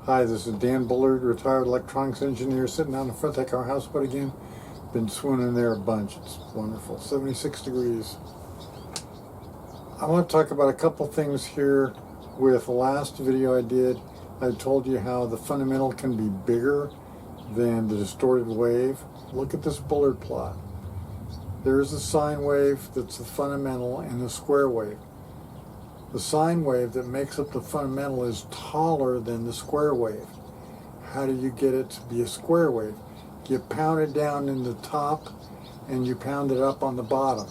Hi, this is Dan Bullard, retired electronics engineer, sitting down in the front deck of our houseboat again. Been swimming in there a bunch. It's wonderful. 76 degrees. I want to talk about a couple things here. With the last video I did, I told you how the fundamental can be bigger than the distorted wave. Look at this Bullard plot. There's the sine wave that's the fundamental and the square wave. The sine wave that makes up the fundamental is taller than the square wave. How do you get it to be a square wave? You pound it down in the top and you pound it up on the bottom.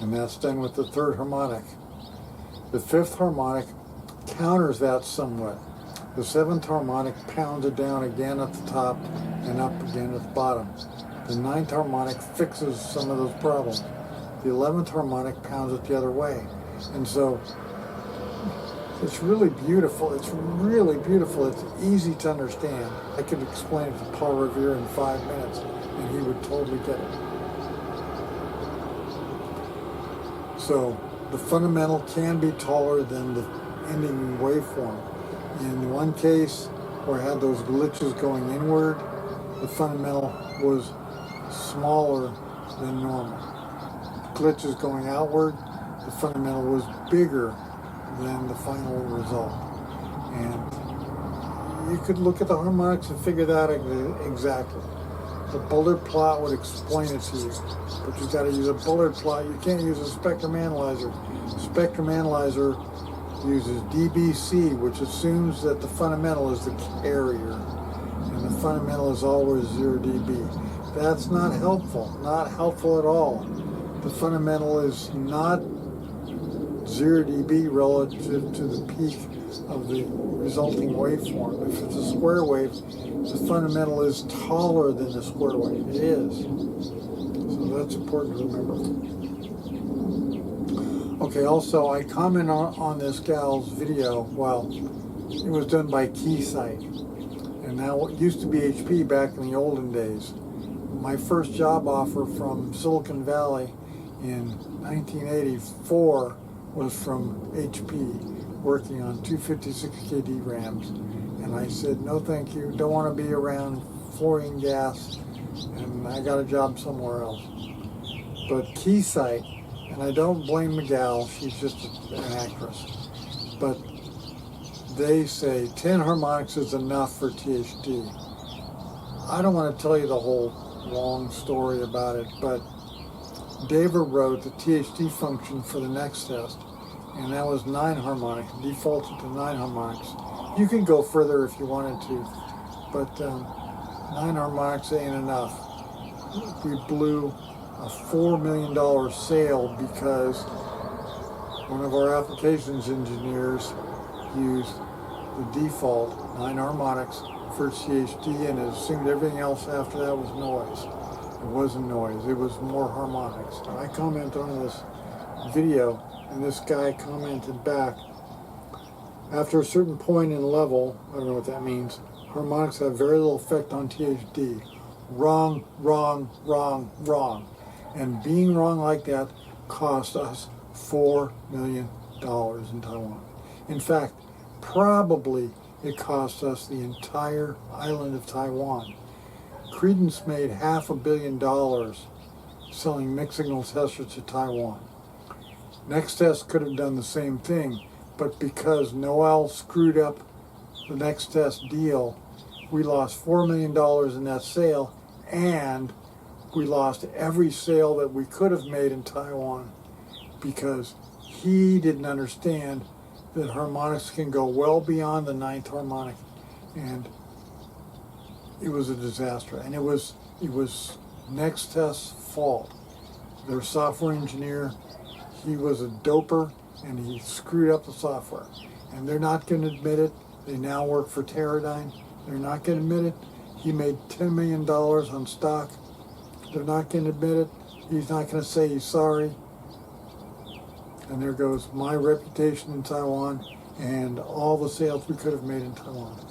And that's done with the third harmonic. The fifth harmonic counters that somewhat. The seventh harmonic pounds it down again at the top and up again at the bottom. The ninth harmonic fixes some of those problems. The 11th harmonic pounds it the other way. And so it's really beautiful. It's really beautiful. It's easy to understand. I could explain it to Paul Revere in 5 minutes and he would totally get it. So the fundamental can be taller than the ending waveform. In one case where I had those glitches going inward, the fundamental was smaller than normal. Glitches going outward, the fundamental was bigger than the final result. And you could look at the harmonics and figure that out exactly. The Bullard plot would explain it to you, but you've got to use a Bullard plot. You can't use a spectrum analyzer. Spectrum analyzer uses DBC, which assumes that the fundamental is the carrier, and the fundamental is always 0 dB. That's not helpful at all. The fundamental is not 0 dB relative to the peak of the resulting waveform. If it's a square wave, the fundamental is taller than the square wave. It is. So that's important to remember. Okay, also I comment on this gal's video. Well, it was done by Keysight, and now it used to be HP back in the olden days. My first job offer from Silicon Valley in 1984 was from HP, working on 256 KD RAMs. And I said, no thank you, don't want to be around fluorine gas, and I got a job somewhere else. But Keysight, and I don't blame the gal, she's just an actress, but they say 10 harmonics is enough for THD. I don't want to tell you the whole long story about it, but David wrote the THD function for the next test, and that was 9 harmonics, defaulted to 9 harmonics. You can go further if you wanted to, but 9 harmonics ain't enough. We blew a $4 million sale because one of our applications engineers used the default 9 harmonics for THD and assumed everything else after that was noise. It wasn't noise, it was more harmonics. And I commented on this video, and this guy commented back, after a certain point in level, I don't know what that means, harmonics have very little effect on THD. Wrong, wrong, wrong, wrong. And being wrong like that cost us $4 million in Taiwan. In fact, probably it cost us the entire island of Taiwan. Credence made $500 million selling mixed signal testers to Taiwan. Next Test could have done the same thing, but because Noel screwed up the Next Test deal, we lost $4 million in that sale, and we lost every sale that we could have made in Taiwan because he didn't understand that harmonics can go well beyond the 9th harmonic, and it was a disaster. And it was Next Test's fault. Their software engineer, he was a doper and he screwed up the software. And they're not going to admit it. They now work for Teradyne. They're not going to admit it. He made $10 million on stock. They're not going to admit it. He's not going to say he's sorry. And there goes my reputation in Taiwan and all the sales we could have made in Taiwan.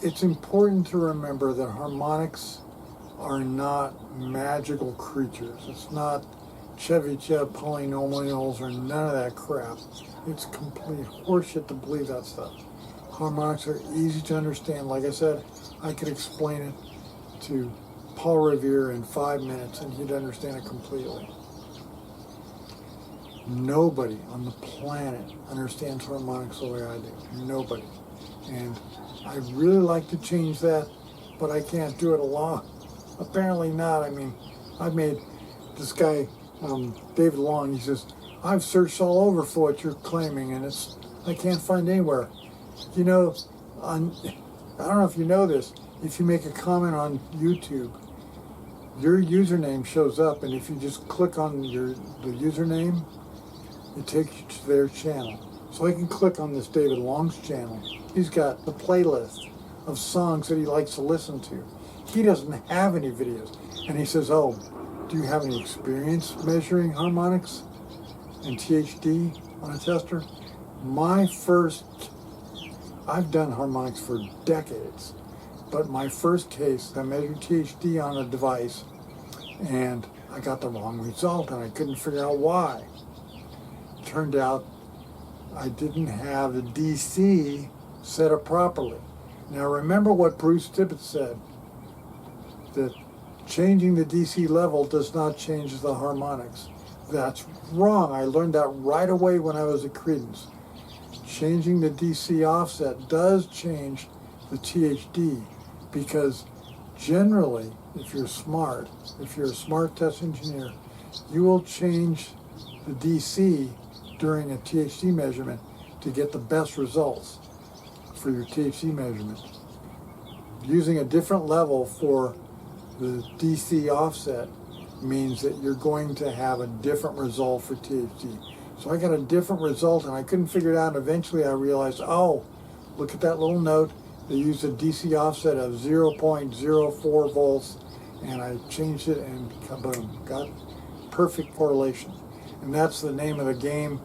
It's important to remember that harmonics are not magical creatures. It's not Chebyshev polynomials or none of that crap. It's complete horseshit to believe that stuff. Harmonics are easy to understand. Like I said, I could explain it to Paul Revere in 5 minutes and he'd understand it completely. Nobody on the planet understands harmonics the way I do. Nobody. And I really like to change that, but I can't do it alone. Apparently not. I mean, I've made this guy, David Long, he says, I've searched all over for what you're claiming and I can't find anywhere. You know, I don't know if you know this, if you make a comment on YouTube, your username shows up, and if you just click on the username, it takes you to their channel. So I can click on this David Long's channel. He's got the playlist of songs that he likes to listen to. He doesn't have any videos. And he says, oh, do you have any experience measuring harmonics and THD on a tester? I've done harmonics for decades, but my first case, I measured THD on a device and I got the wrong result and I couldn't figure out why. Turned out I didn't have the DC set up properly. Now remember what Bruce Tippett said, that changing the DC level does not change the harmonics. That's wrong. I learned that right away when I was at Credence. Changing the DC offset does change the THD, because generally, if you're a smart test engineer, you will change the DC during a THD measurement to get the best results for your THD measurement. Using a different level for the DC offset means that you're going to have a different result for THD. So I got a different result and I couldn't figure it out, and eventually I realized, oh, look at that little note. They used a DC offset of 0.04 volts, and I changed it and kaboom, got perfect correlation. And that's the name of the game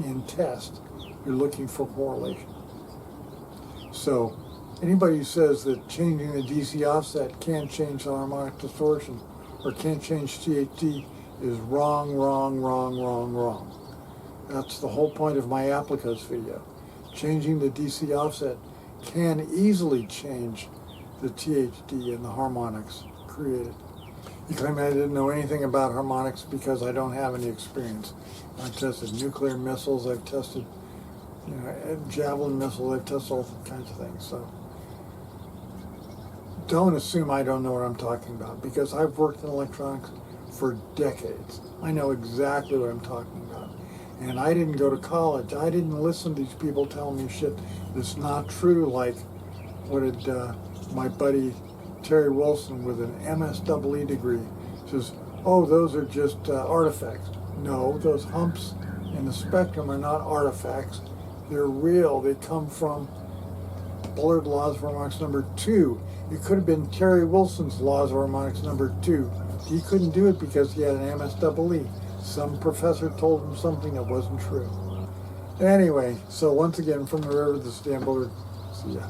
in test. You're looking for correlation. So anybody who says that changing the DC offset can't change the harmonic distortion or can't change THD is wrong, wrong, wrong, wrong, wrong. That's the whole point of my applicos video. Changing the DC offset can easily change the THD and the harmonics created. You claim I didn't know anything about harmonics because I don't have any experience. I've tested nuclear missiles, I've tested javelin missiles, I've tested all kinds of things. So don't assume I don't know what I'm talking about, because I've worked in electronics for decades. I know exactly what I'm talking about. And I didn't go to college. I didn't listen to these people telling me shit that's not true, like what did my buddy Terry Wilson with an MSEE degree says, oh, those are just artifacts. No, those humps in the spectrum are not artifacts. They're real. They come from Bullard laws of harmonics number 2. It could have been Terry Wilson's laws of harmonics number 2. He couldn't do it because he had an MSEE. Some professor told him something that wasn't true. Anyway, so once again, from the river to the Bullard. See ya.